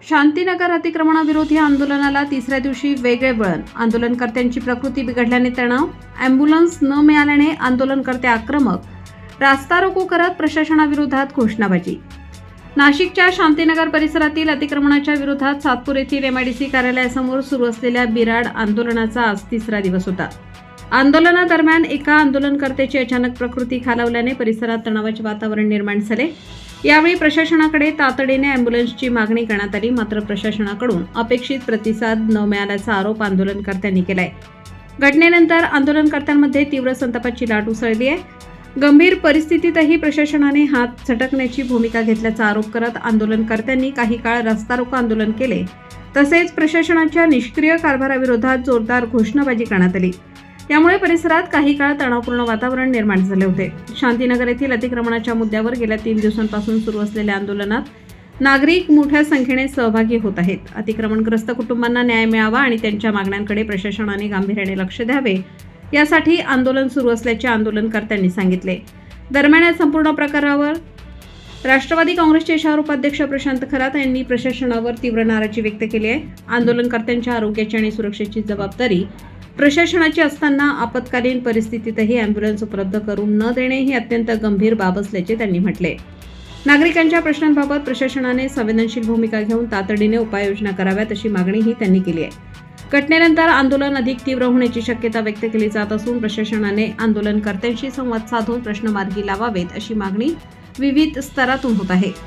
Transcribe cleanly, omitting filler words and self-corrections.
शांतीनगर अतिक्रमणाविरोधी आंदोलनाला तिसऱ्या दिवशी वेगळे वळण. आंदोलनकर्त्यांची प्रकृती बिघडल्याने तणाव, अँब्युलन्स न मिळाल्याने आंदोलनकर्ते आक्रमक, रास्ता रोको करत प्रशासनाविरोधात घोषणाबाजी. नाशिकच्या शांतीनगर परिसरातील अतिक्रमणाच्या विरोधात सातपूर येथील एमआयडीसी कार्यालयासमोर सुरू असलेल्या बिराड आंदोलनाचा आज तिसरा दिवस होता. आंदोलनादरम्यान एका आंदोलनकर्त्याची अचानक प्रकृती खालावल्याने परिसरात तणावाचे वातावरण निर्माण झाले. यावेळी प्रशासनाकडे तातडीने अँब्युलन्सची मागणी करण्यात आली, मात्र प्रशासनाकडून अपेक्षित प्रतिसाद न मिळाल्याचा आरोप आंदोलनकर्त्यांनी केलाय. घटनेनंतर आंदोलनकर्त्यांमध्ये तीव्र संतापाची लाट उसळली आहे. गंभीर परिस्थितीतही प्रशासनाने हात झटकण्याची भूमिका घेतल्याचा आरोप करत आंदोलनकर्त्यांनी काही काळ रस्ता रोको आंदोलन केले. तसेच प्रशासनाच्या निष्क्रिय कारभाराविरोधात जोरदार घोषणाबाजी करण्यात आली. यामुळे परिसरात काही काळ तणावपूर्ण वातावरण निर्माण झाले होते. शांतीनगर येथील अतिक्रमणाच्या मुद्द्यावर गेल्या 3 दिवसांपासून सुरू असलेल्या आंदोलनात नागरिक मोठ्या संख्येने सहभागी होत आहेत. अतिक्रमणग्रस्त कुटुंबांना न्याय मिळावा आणि त्यांच्या मागण्यांकडे प्रशासनाने गांभीर्याने लक्ष द्यावे, यासाठी आंदोलन सुरू असल्याचे आंदोलनकर्त्यांनी सांगितले. दरम्यान या संपूर्ण प्रकारावर राष्ट्रवादी काँग्रेसचे शहर उपाध्यक्ष प्रशांत खरात यांनी प्रशासनावर तीव्र नाराजी व्यक्त केली आहे. आंदोलनकर्त्यांच्या आरोग्याची आणि सुरक्षेची जबाबदारी प्रशासनाची असताना आपत्कालीन परिस्थितीतही अँब्युलन्स उपलब्ध करून न देणे ही अत्यंत गंभीर बाब असल्याचे त्यांनी म्हटले. नागरिकांच्या प्रश्नांबाबत प्रशासनाने संवेदनशील भूमिका घेऊन तातडीने उपाययोजना कराव्यात अशी मागणीही त्यांनी केली आहे. घटनेनंतर आंदोलन अधिक तीव्र होण्याची शक्यता व्यक्त केली जात असून प्रशासनाने आंदोलनकर्त्यांशी संवाद साधून प्रश्न मार्गी लावावेत अशी मागणी विविध स्तरातून होत आहे.